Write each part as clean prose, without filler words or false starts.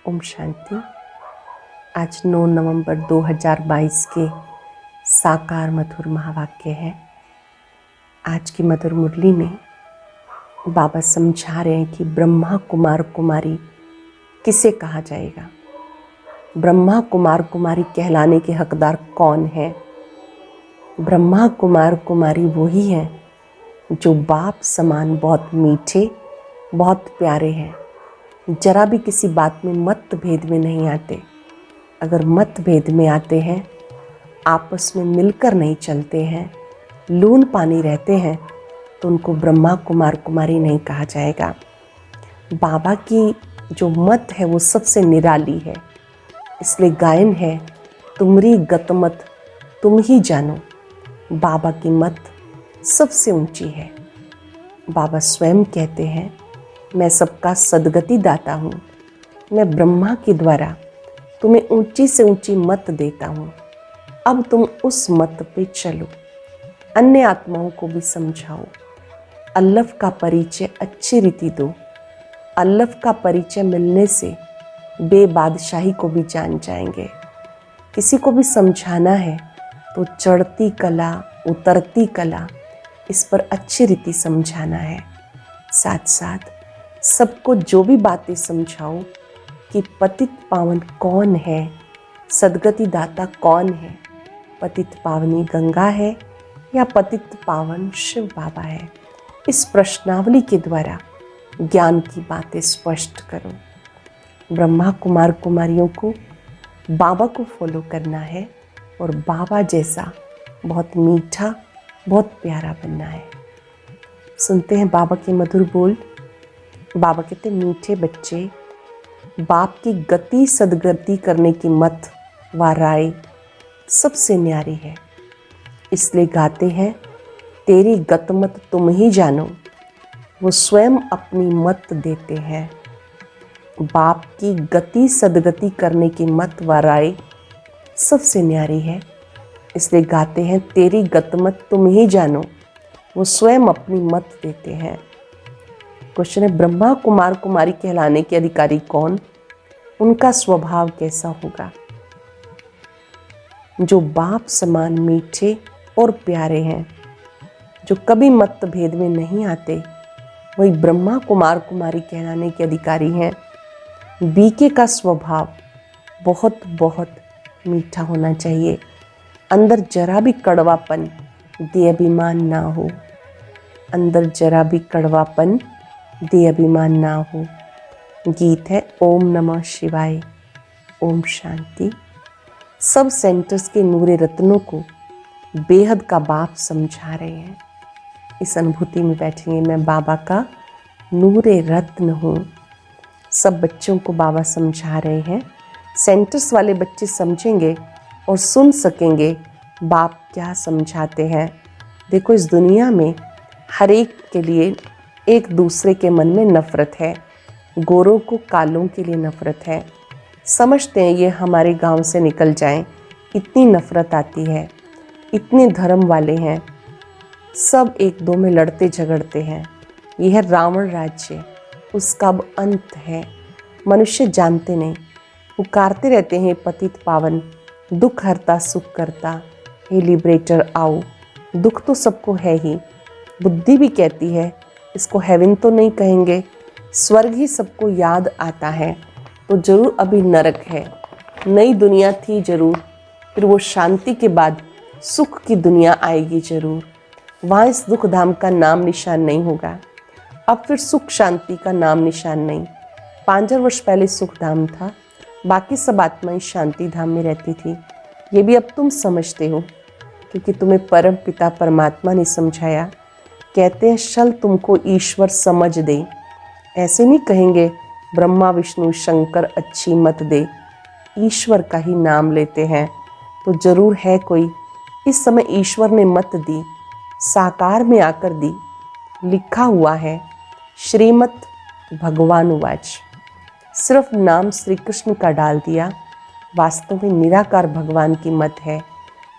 ओम शांति। आज 9 नवंबर 2022 के साकार मधुर महावाक्य है। आज की मधुर मुरली में बाबा समझा रहे हैं कि ब्रह्मा कुमार कुमारी किसे कहा जाएगा। ब्रह्मा कुमार कुमारी कहलाने के हकदार कौन है। ब्रह्मा कुमार कुमारी वही है जो बाप समान बहुत मीठे, बहुत प्यारे हैं। जरा भी किसी बात में मतभेद में नहीं आते। अगर मतभेद में आते हैं, आपस में मिलकर नहीं चलते हैं, लून पानी रहते हैं, तो उनको ब्रह्मा कुमार कुमारी नहीं कहा जाएगा। बाबा की जो मत है वो सबसे निराली है। इसलिए गायन है, तुमरी गतमत तुम ही जानो। बाबा की मत सबसे ऊंची है। बाबा स्वयं कहते हैं, मैं सबका सद्गति दाता हूँ। मैं ब्रह्मा के द्वारा तुम्हें ऊंची से ऊंची मत देता हूँ। अब तुम उस मत पे चलो, अन्य आत्माओं को भी समझाओ। अल्लाह का परिचय अच्छी रीति दो। अल्लाह का परिचय मिलने से बेबादशाही को भी जान जाएंगे। किसी को भी समझाना है तो चढ़ती कला, उतरती कला, इस पर अच्छी रीति समझाना है। साथ साथ सबको जो भी बातें समझाओ कि पतित पावन कौन है, सद्गति दाता कौन है। पतित पावनी गंगा है या पतित पावन शिव बाबा है। इस प्रश्नावली के द्वारा ज्ञान की बातें स्पष्ट करो। ब्रह्मा कुमार कुमारियों को बाबा को फॉलो करना है और बाबा जैसा बहुत मीठा, बहुत प्यारा बनना है। सुनते हैं बाबा के मधुर बोल। बाबा कहते, मीठे बच्चे, बाप की गति सदगति करने की मत व राय सबसे न्यारी है। इसलिए गाते हैं, तेरी गतमत तुम ही जानो। वो स्वयं अपनी मत देते हैं। बाप की गति सदगति करने की मत व राय सबसे न्यारी है। इसलिए गाते हैं, तेरी गतमत तुम ही जानो। वो स्वयं अपनी मत देते हैं। क्वेश्चन है, ब्रह्मा कुमार कुमारी कहलाने के अधिकारी कौन, उनका स्वभाव कैसा होगा। जो बाप समान मीठे और प्यारे हैं, जो कभी मतभेद में नहीं आते, वही ब्रह्मा कुमार कुमारी कहलाने के अधिकारी हैं। बीके का स्वभाव बहुत बहुत मीठा होना चाहिए। अंदर जरा भी कड़वापन, दे अभिमान ना हो। अंदर जरा भी कड़वापन, दे अभिमान ना हो। गीत है, ओम नमः शिवाय, ओम शांति। सब सेंटर्स के नूरे रत्नों को बेहद का बाप समझा रहे हैं। इस अनुभूति में बैठेंगे, मैं बाबा का नूरे रत्न हूँ। सब बच्चों को बाबा समझा रहे हैं। सेंटर्स वाले बच्चे समझेंगे और सुन सकेंगे बाप क्या समझाते हैं। देखो, इस दुनिया में हर एक के लिए एक दूसरे के मन में नफ़रत है। गोरों को कालों के लिए नफ़रत है। समझते हैं ये हमारे गांव से निकल जाएं, इतनी नफ़रत आती है। इतने धर्म वाले हैं, सब एक दो में लड़ते झगड़ते हैं। यह है रावण राज्य, उसका अब अंत है। मनुष्य जानते नहीं, पुकारते रहते हैं, पतित पावन, दुख हरता सुख करता, हे लिबरेटर आओ। दुख तो सबको है ही। बुद्धि भी कहती है, इसको हेवन तो नहीं कहेंगे, स्वर्ग ही सबको याद आता है, तो जरूर अभी नरक है। नई दुनिया थी जरूर, फिर वो शांति के बाद सुख की दुनिया आएगी जरूर। वहाँ इस दुख धाम का नाम निशान नहीं होगा। अब फिर सुख शांति का नाम निशान नहीं। 5000 वर्ष पहले सुख धाम था, बाकी सब आत्माएं शांति धाम में रहती थी। ये भी अब तुम समझते हो, क्योंकि तुम्हें परम पिता परमात्मा ने समझाया। कहते हैं, शल तुमको ईश्वर समझ दे। ऐसे नहीं कहेंगे ब्रह्मा विष्णु शंकर अच्छी मत दे। ईश्वर का ही नाम लेते हैं तो जरूर है कोई। इस समय ईश्वर ने मत दी, साकार में आकर दी। लिखा हुआ है, श्रीमत भगवान उवाच। सिर्फ नाम श्री कृष्ण का डाल दिया, वास्तव में निराकार भगवान की मत है,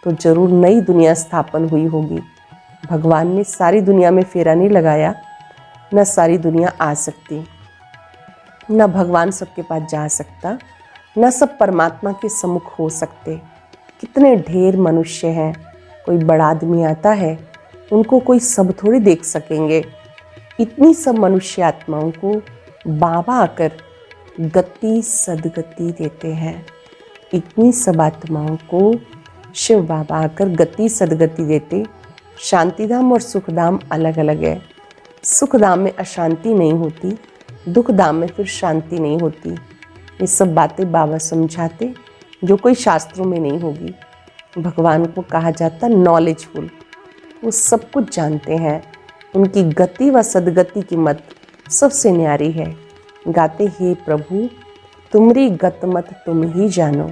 तो जरूर नई दुनिया स्थापन हुई होगी। भगवान ने सारी दुनिया में फेरा नहीं लगाया, न सारी दुनिया आ सकती। न भगवान सबके पास जा सकता, न सब परमात्मा के सम्मुख हो सकते। कितने ढेर मनुष्य हैं, कोई बड़ा आदमी आता है, उनको कोई सब थोड़ी देख सकेंगे। इतनी सब मनुष्य आत्माओं को बाबा आकर गति सदगति देते हैं। इतनी सब आत्माओं को शिव बाबा आकर गति सदगति देते। शांतिधाम और सुखधाम अलग अलग है। सुखधाम में अशांति नहीं होती, दुखधाम में फिर शांति नहीं होती। ये सब बातें बाबा समझाते जो कोई शास्त्रों में नहीं होगी। भगवान को कहा जाता नॉलेजफुल, वो सब कुछ जानते हैं। उनकी गति व सदगति की मत सबसे न्यारी है। गाते हे प्रभु तुम्हारी गत मत तुम ही जानो,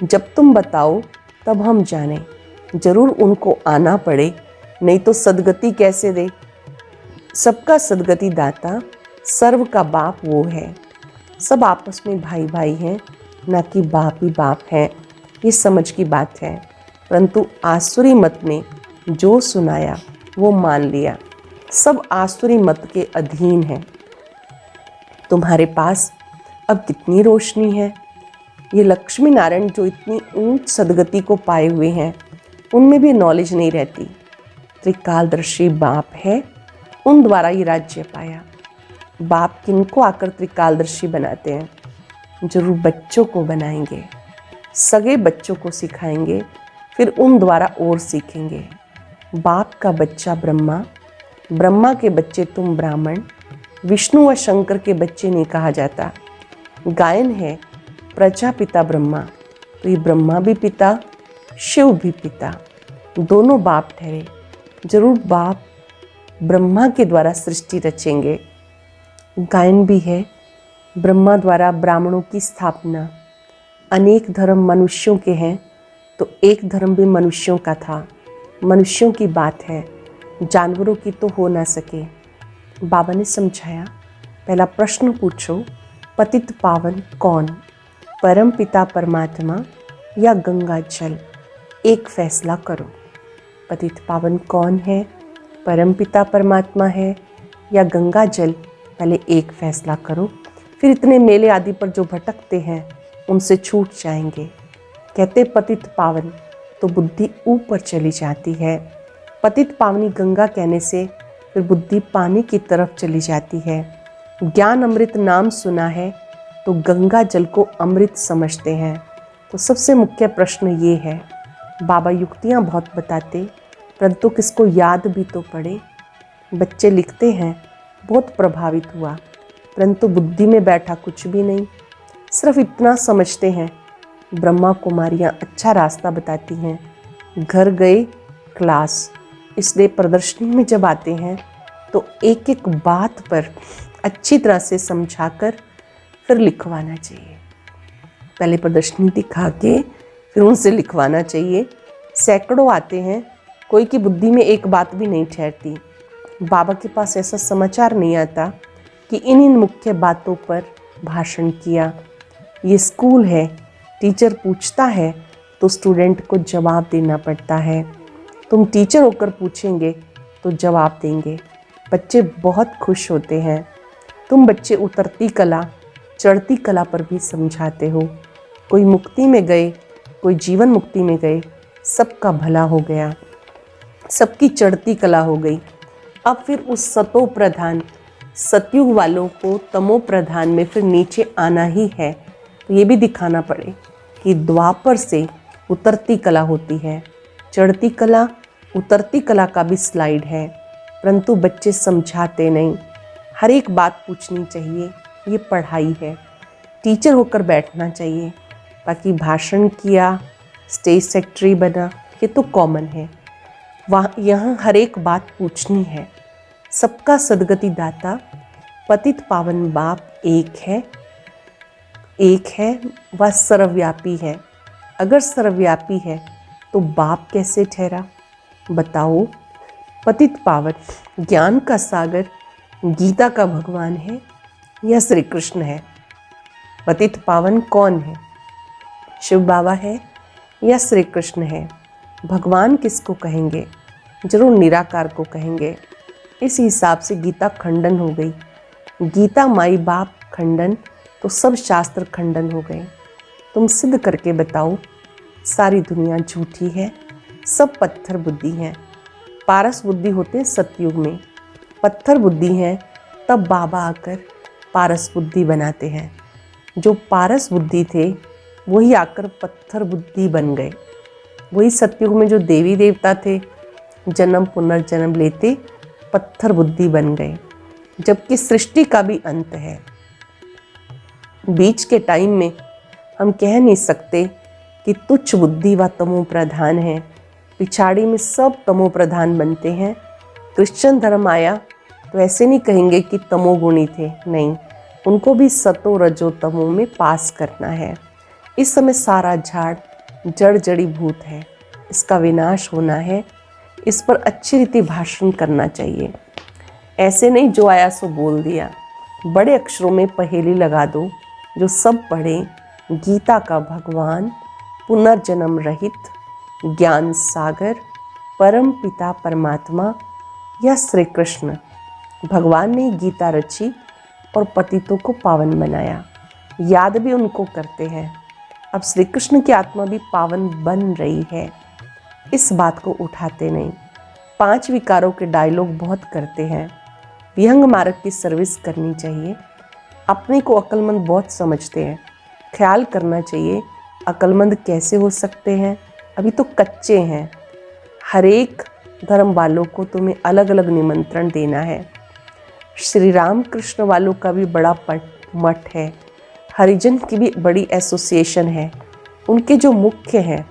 जब तुम बताओ तब हम जाने। जरूर उनको आना पड़े, नहीं तो सदगति कैसे दे। सबका सदगति दाता सर्व का बाप वो है। सब आपस में भाई भाई हैं, ना कि बाप ही बाप है। ये समझ की बात है। परंतु आसुरी मत ने जो सुनाया वो मान लिया। सब आसुरी मत के अधीन हैं। तुम्हारे पास अब कितनी रोशनी है। ये लक्ष्मी नारायण जो इतनी ऊंच सदगति को पाए हुए हैं, उनमें भी नॉलेज नहीं रहती। त्रिकालदर्शी बाप है, उन द्वारा ये राज्य पाया। बाप किनको आकर त्रिकालदर्शी बनाते हैं? जरूर बच्चों को बनाएंगे, सगे बच्चों को सिखाएंगे, फिर उन द्वारा और सीखेंगे। बाप का बच्चा ब्रह्मा, ब्रह्मा के बच्चे तुम ब्राह्मण, विष्णु व शंकर के बच्चे नहीं कहा जाता। गायन है प्रजापिता ब्रह्मा, तो ये ब्रह्मा भी पिता, शिव भी पिता, दोनों बाप ठहरे। जरूर बाप ब्रह्मा के द्वारा सृष्टि रचेंगे। गायन भी है ब्रह्मा द्वारा ब्राह्मणों की स्थापना। अनेक धर्म मनुष्यों के हैं, तो एक धर्म भी मनुष्यों का था। मनुष्यों की बात है, जानवरों की तो हो ना सके। बाबा ने समझाया, पहला प्रश्न पूछो, पतित पावन कौन, परम पिता परमात्मा या गंगा जल? एक फैसला करो। पतित पावन कौन है, परम पिता परमात्मा है या गंगा जल? पहले एक फैसला करो, फिर इतने मेले आदि पर जो भटकते हैं उनसे छूट जाएंगे। कहते पतित पावन तो बुद्धि ऊपर चली जाती है। पतित पावनी गंगा कहने से फिर बुद्धि पानी की तरफ चली जाती है। ज्ञान अमृत नाम सुना है तो गंगा जल को अमृत समझते हैं। तो सबसे मुख्य प्रश्न ये है। बाबा युक्तियाँ बहुत बताते, परंतु किसको याद भी तो पड़े। बच्चे लिखते हैं बहुत प्रभावित हुआ, परंतु बुद्धि में बैठा कुछ भी नहीं। सिर्फ इतना समझते हैं ब्रह्मा कुमारियाँ अच्छा रास्ता बताती हैं। घर गए क्लास, इसलिए प्रदर्शनी में जब आते हैं तो एक एक बात पर अच्छी तरह से समझाकर फिर लिखवाना चाहिए। पहले प्रदर्शनी दिखा के फिर उनसे लिखवाना चाहिए। सैकड़ों आते हैं, कोई की बुद्धि में एक बात भी नहीं ठहरती। बाबा के पास ऐसा समाचार नहीं आता कि इन मुख्य बातों पर भाषण किया। ये स्कूल है, टीचर पूछता है तो स्टूडेंट को जवाब देना पड़ता है। तुम टीचर होकर पूछेंगे तो जवाब देंगे। बच्चे बहुत खुश होते हैं। तुम बच्चे उतरती कला चढ़ती कला पर भी समझाते हो। कोई मुक्ति में गए, कोई जीवन मुक्ति में गए, सबका भला हो गया, सबकी चढ़ती कला हो गई। अब फिर उस सतो प्रधान सतयुग वालों को तमो प्रधान में फिर नीचे आना ही है। तो ये भी दिखाना पड़े कि द्वापर से उतरती कला होती है। चढ़ती कला उतरती कला का भी स्लाइड है, परंतु बच्चे समझाते नहीं। हर एक बात पूछनी चाहिए, ये पढ़ाई है। टीचर होकर बैठना चाहिए, बाकी भाषण किया, स्टेज सेक्रेटरी बना, ये तो कॉमन है। वहाँ यहाँ हर एक बात पूछनी है। सबका सदगति दाता पतित पावन बाप एक है वह सर्वव्यापी है। अगर सर्वव्यापी है तो बाप कैसे ठहरा? बताओ। पतित पावन ज्ञान का सागर गीता का भगवान है या श्री कृष्ण है? पतित पावन कौन है? शिव बाबा है या श्री कृष्ण है? भगवान किसको कहेंगे? जरूर निराकार को कहेंगे। इस हिसाब से गीता खंडन हो गई। गीता माई बाप खंडन तो सब शास्त्र खंडन हो गए। तुम सिद्ध करके बताओ सारी दुनिया झूठी है, सब पत्थर बुद्धि हैं। पारस बुद्धि होते सतयुग में, पत्थर बुद्धि हैं तब बाबा आकर पारस बुद्धि बनाते हैं। जो पारस बुद्धि थे वही आकर पत्थर बुद्धि बन गए। वही सतयुग में जो देवी देवता थे जन्म पुनर्जन्म लेते पत्थर बुद्धि बन गए। जबकि सृष्टि का भी अंत है। बीच के टाइम में हम कह नहीं सकते कि तुच्छ बुद्धि व तमो प्रधान है। पिछाड़ी में सब तमो प्रधान बनते हैं। क्रिश्चियन धर्म आया तो ऐसे नहीं कहेंगे कि तमोगुणी थे, नहीं, उनको भी सतो रजो तमो में पास करना है। इस समय सारा झाड़ जड़ जड़ी भूत है, इसका विनाश होना है। इस पर अच्छी रीति भाषण करना चाहिए। ऐसे नहीं जो आया सो बोल दिया। बड़े अक्षरों में पहेली लगा दो, जो सब पढ़े गीता का भगवान, पुनर्जन्म रहित ज्ञान सागर, परम पिता परमात्मा या श्री कृष्ण। भगवान ने गीता रची और पतितों को पावन बनाया। याद भी उनको करते हैं। अब श्री कृष्ण की आत्मा भी पावन बन रही है, इस बात को उठाते नहीं। 5 विकारों के डायलॉग बहुत करते हैं। विहंग मार्ग की सर्विस करनी चाहिए। अपने को अक्लमंद बहुत समझते हैं, ख्याल करना चाहिए अक्लमंद कैसे हो सकते हैं, अभी तो कच्चे हैं। हर एक धर्म वालों को तुम्हें अलग अलग निमंत्रण देना है। श्री राम कृष्ण वालों का भी बड़ा मठ है, हरिजन की भी बड़ी एसोसिएशन है। उनके जो मुख्य हैं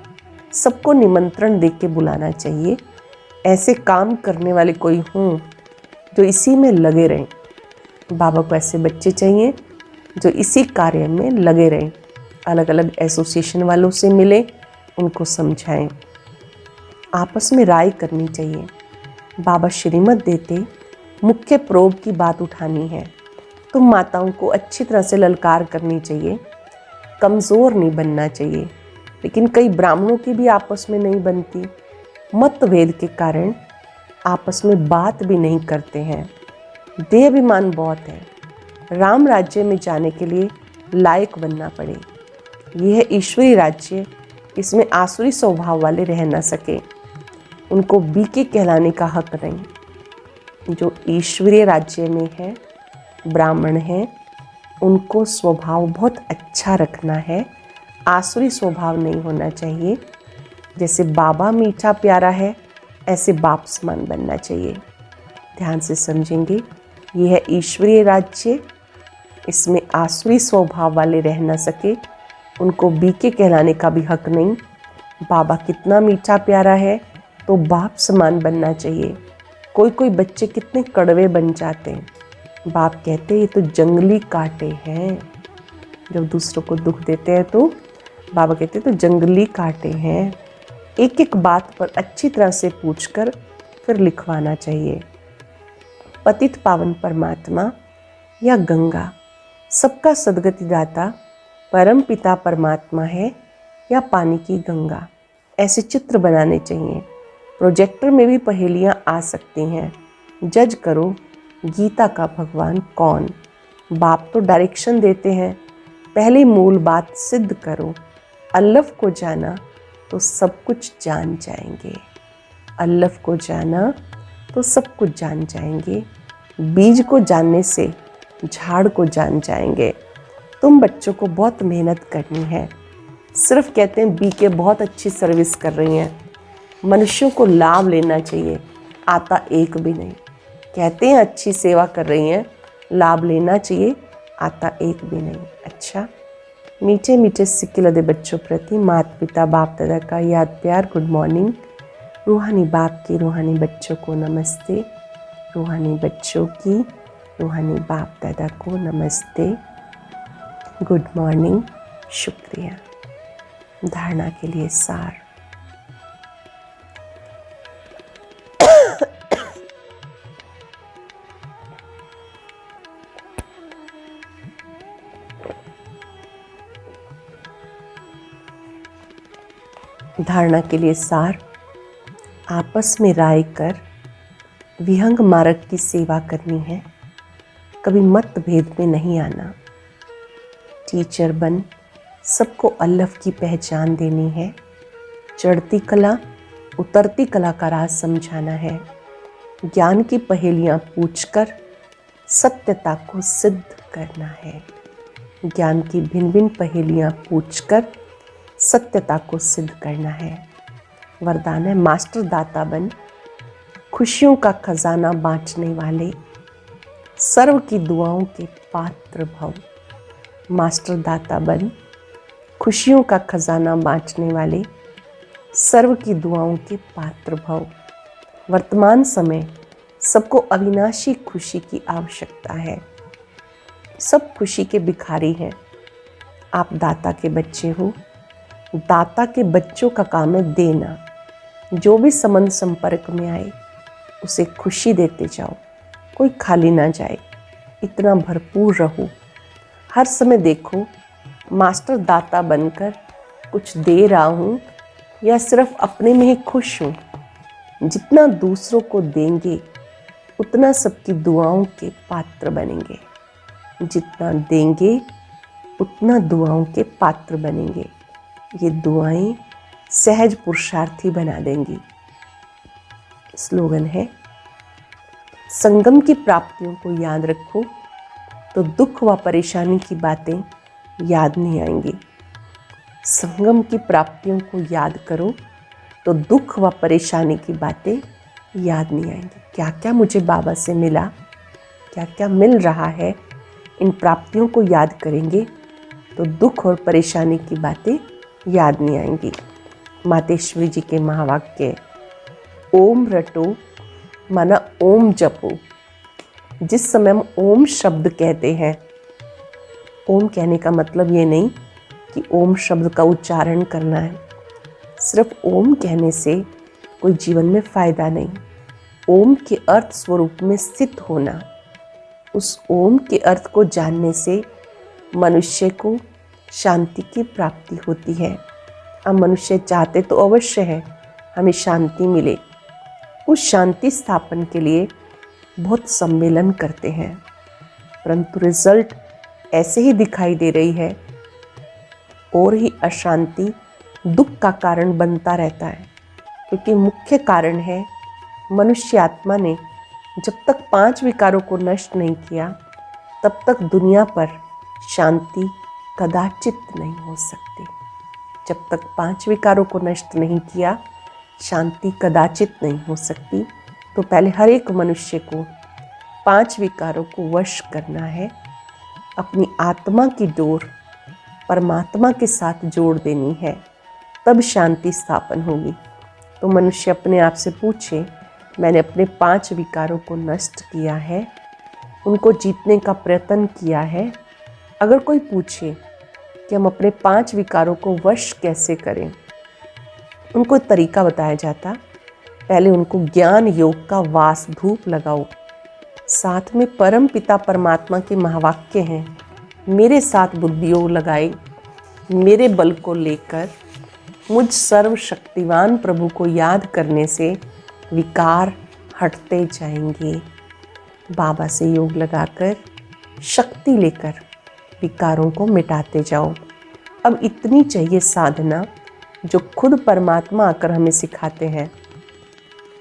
सबको निमंत्रण दे के बुलाना चाहिए। ऐसे काम करने वाले कोई हों जो इसी में लगे रहें। बाबा को ऐसे बच्चे चाहिए जो इसी कार्य में लगे रहें। अलग अलग एसोसिएशन वालों से मिले, उनको समझाएं। आपस में राय करनी चाहिए। बाबा श्रीमत देते मुख्य प्रोब की बात उठानी है। तुम माताओं को अच्छी तरह से ललकार करनी चाहिए। कमज़ोर नहीं बनना चाहिए। लेकिन कई ब्राह्मणों की भी आपस में नहीं बनती। मतभेद के कारण आपस में बात भी नहीं करते हैं। देह अभिमान बहुत है। राम राज्य में जाने के लिए लायक बनना पड़े। यह है ईश्वरी राज्य, इसमें आसुरी स्वभाव वाले रह न सके। उनको बीके कहलाने का हक नहीं। जो ईश्वरीय राज्य में है, ब्राह्मण हैं, उनको स्वभाव बहुत अच्छा रखना है। आसुरी स्वभाव नहीं होना चाहिए। जैसे बाबा मीठा प्यारा है, ऐसे बाप समान बनना चाहिए। ध्यान से समझेंगे, यह है ईश्वरीय राज्य, इसमें आसुरी स्वभाव वाले रह न सके। उनको बीके कहलाने का भी हक नहीं। बाबा कितना मीठा प्यारा है तो बाप समान बनना चाहिए। कोई कोई बच्चे कितने कड़वे बन जाते हैं। बाप कहते ये तो जंगली कांटे हैं। जब दूसरों को दुख देते हैं तो बाबा कहते तो जंगली कांटे हैं। एक एक बात पर अच्छी तरह से पूछकर फिर लिखवाना चाहिए। पतित पावन परमात्मा या गंगा, सबका सदगति दाता परम पिता परमात्मा है या पानी की गंगा, ऐसे चित्र बनाने चाहिए। प्रोजेक्टर में भी पहेलियाँ आ सकती हैं। जज करो गीता का भगवान कौन। बाप तो डायरेक्शन देते हैं, पहली मूल बात सिद्ध करो। अल्लाह को जाना तो सब कुछ जान जाएंगे। अल्लाह को जाना तो सब कुछ जान जाएंगे। बीज को जानने से झाड़ को जान जाएंगे। तुम बच्चों को बहुत मेहनत करनी है। सिर्फ कहते हैं बीके बहुत अच्छी सर्विस कर रही हैं। मनुष्यों को लाभ लेना चाहिए, आता एक भी नहीं। कहते हैं अच्छी सेवा कर रही हैं, लाभ लेना चाहिए, आता एक भी नहीं। अच्छा, मीठे मीठे सिक्के लदे बच्चों प्रति माता पिता बाप दादा का याद प्यार गुड मॉर्निंग। रूहानी बाप की रूहानी बच्चों को नमस्ते। रूहानी बच्चों की रूहानी बाप दादा को नमस्ते, गुड मॉर्निंग, शुक्रिया। धारणा के लिए सार। धारणा के लिए सार। आपस में राय कर विहंग मार्ग की सेवा करनी है। कभी मतभेद में नहीं आना। टीचर बन सबको अल्लाह की पहचान देनी है। चढ़ती कला उतरती कला का राज समझाना है। ज्ञान की पहेलियाँ पूछकर सत्यता को सिद्ध करना है। ज्ञान की भिन्न भिन्न पहेलियाँ पूछकर सत्यता को सिद्ध करना है। वरदान है मास्टर दाता बन खुशियों का खजाना बांटने वाले सर्व की दुआओं के पात्र भव। मास्टर दाता बन खुशियों का खजाना बांटने वाले सर्व की दुआओं के पात्र भव। वर्तमान समय सबको अविनाशी खुशी की आवश्यकता है। सब खुशी के भिखारी हैं। आप दाता के बच्चे हो। दाता के बच्चों का काम है देना। जो भी संबंध संपर्क में आए उसे खुशी देते जाओ, कोई खाली ना जाए, इतना भरपूर रहो। हर समय देखो मास्टर दाता बनकर कुछ दे रहा हूँ या सिर्फ अपने में ही खुश हूँ। जितना दूसरों को देंगे उतना सबकी दुआओं के पात्र बनेंगे। जितना देंगे उतना दुआओं के पात्र बनेंगे। ये दुआएं सहज पुरुषार्थी बना देंगी। स्लोगन है संगम की प्राप्तियों को याद रखो तो दुख व परेशानी की बातें याद नहीं आएंगी। संगम की प्राप्तियों को याद करो तो दुख व परेशानी की बातें याद नहीं आएंगी। क्या क्या मुझे बाबा से मिला, क्या क्या मिल रहा है, इन प्राप्तियों को याद करेंगे तो दुख और परेशानी की बातें याद नहीं आएंगी। मातेश्वरी जी के महावाक्य ओम रटो माना ओम जपो। जिस समय हम ओम शब्द कहते हैं, ओम कहने का मतलब ये नहीं कि ओम शब्द का उच्चारण करना है। सिर्फ ओम कहने से कोई जीवन में फायदा नहीं। ओम के अर्थ स्वरूप में स्थित होना, उस ओम के अर्थ को जानने से मनुष्य को शांति की प्राप्ति होती है। अब मनुष्य चाहते तो अवश्य है हमें शांति मिले। उस शांति स्थापन के लिए बहुत सम्मेलन करते हैं, परंतु रिजल्ट ऐसे ही दिखाई दे रही है और ही अशांति दुख का कारण बनता रहता है। क्योंकि मुख्य कारण है मनुष्य आत्मा ने जब तक 5 विकारों को नष्ट नहीं किया तब तक दुनिया पर शांति कदाचित नहीं हो सकती। जब तक 5 विकारों को नष्ट नहीं किया शांति कदाचित नहीं हो सकती। तो पहले हर एक मनुष्य को 5 विकारों को वश करना है। अपनी आत्मा की डोर परमात्मा के साथ जोड़ देनी है, तब शांति स्थापन होगी। तो मनुष्य अपने आप से पूछे मैंने अपने 5 विकारों को नष्ट किया है, उनको जीतने का प्रयत्न किया है। अगर कोई पूछे कि हम अपने 5 विकारों को वश कैसे करें, उनको एक तरीका बताया जाता। पहले उनको ज्ञान योग का वास धूप लगाओ। साथ में परम पिता परमात्मा के महावाक्य हैं, मेरे साथ बुद्धि योग लगाए, मेरे बल को लेकर मुझ सर्वशक्तिवान प्रभु को याद करने से विकार हटते जाएंगे। बाबा से योग लगाकर शक्ति लेकर विकारों को मिटाते जाओ। अब इतनी चाहिए साधना जो खुद परमात्मा आकर हमें सिखाते हैं।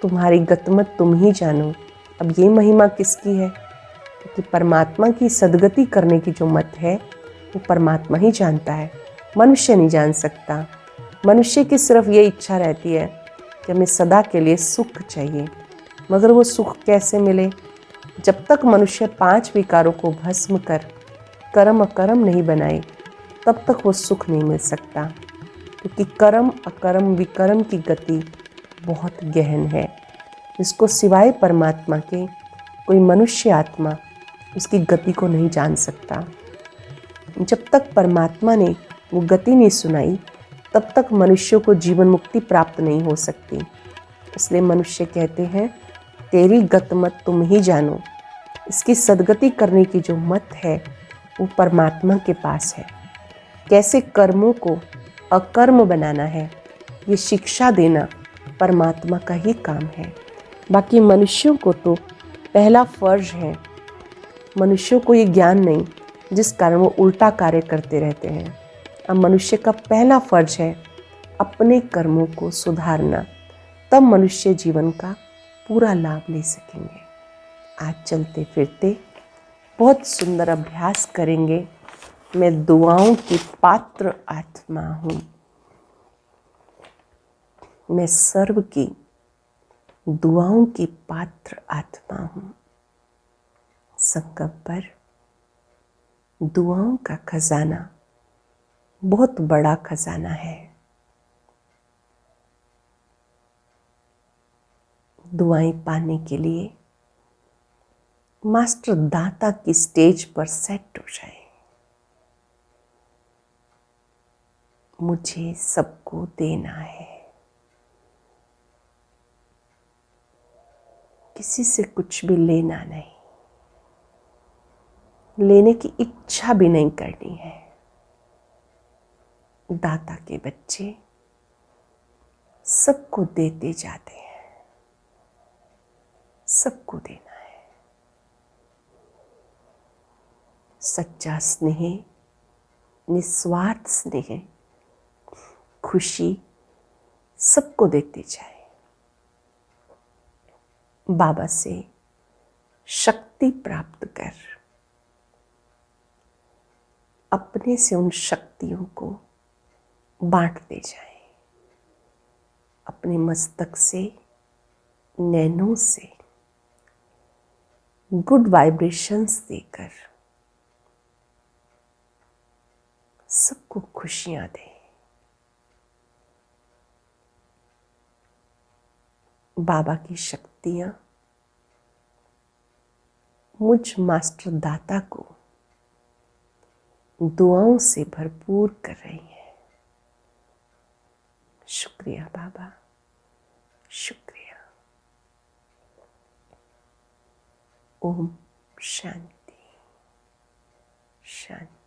तुम्हारी गतमत तुम ही जानो। अब ये महिमा किसकी है? क्योंकि परमात्मा की सद्गति करने की जो मत है वो परमात्मा ही जानता है, मनुष्य नहीं जान सकता। मनुष्य की सिर्फ ये इच्छा रहती है कि हमें सदा के लिए सुख चाहिए, मगर वो सुख कैसे मिले? जब तक मनुष्य 5 विकारों को भस्म कर कर्म अकर्म नहीं बनाए तब तक वो सुख नहीं मिल सकता। क्योंकि कर्म अकर्म विकर्म की गति बहुत गहन है, जिसको सिवाय परमात्मा के कोई मनुष्य आत्मा उसकी गति को नहीं जान सकता। जब तक परमात्मा ने वो गति नहीं सुनाई तब तक मनुष्यों को जीवन मुक्ति प्राप्त नहीं हो सकती। इसलिए मनुष्य कहते हैं तेरी गतमत तुम ही जानो। इसकी सद्गति करने की जो मत है वो परमात्मा के पास है। कैसे कर्मों को अकर्म बनाना है ये शिक्षा देना परमात्मा का ही काम है। बाकी मनुष्यों को तो पहला फर्ज है, मनुष्यों को ये ज्ञान नहीं जिस कारण वो उल्टा कार्य करते रहते हैं। अब मनुष्य का पहला फर्ज है अपने कर्मों को सुधारना, तब मनुष्य जीवन का पूरा लाभ ले सकेंगे। आज चलते फिरते बहुत सुंदर अभ्यास करेंगे। मैं दुआओं की पात्र आत्मा हूँ। मैं सर्व की दुआओं की पात्र आत्मा हूँ। संकल्प पर दुआओं का खजाना बहुत बड़ा खजाना है। दुआएं पाने के लिए मास्टर दाता की स्टेज पर सेट हो जाए। मुझे सबको देना है, किसी से कुछ भी लेना नहीं, लेने की इच्छा भी नहीं करनी है। दाता के बच्चे सबको देते जाते हैं, सबको देना है। सच्चा स्नेह, निस्वार्थ स्नेह, खुशी सबको देते जाए। बाबा से शक्ति प्राप्त कर अपने से उन शक्तियों को बांटते जाए। अपने मस्तक से, नैनों से गुड वाइब्रेशंस देकर सबको खुशियां दे। बाबा की शक्तियां मुझ मास्टर दाता को दुआओं से भरपूर कर रही है। शुक्रिया बाबा, शुक्रिया। ओम शांति शांति।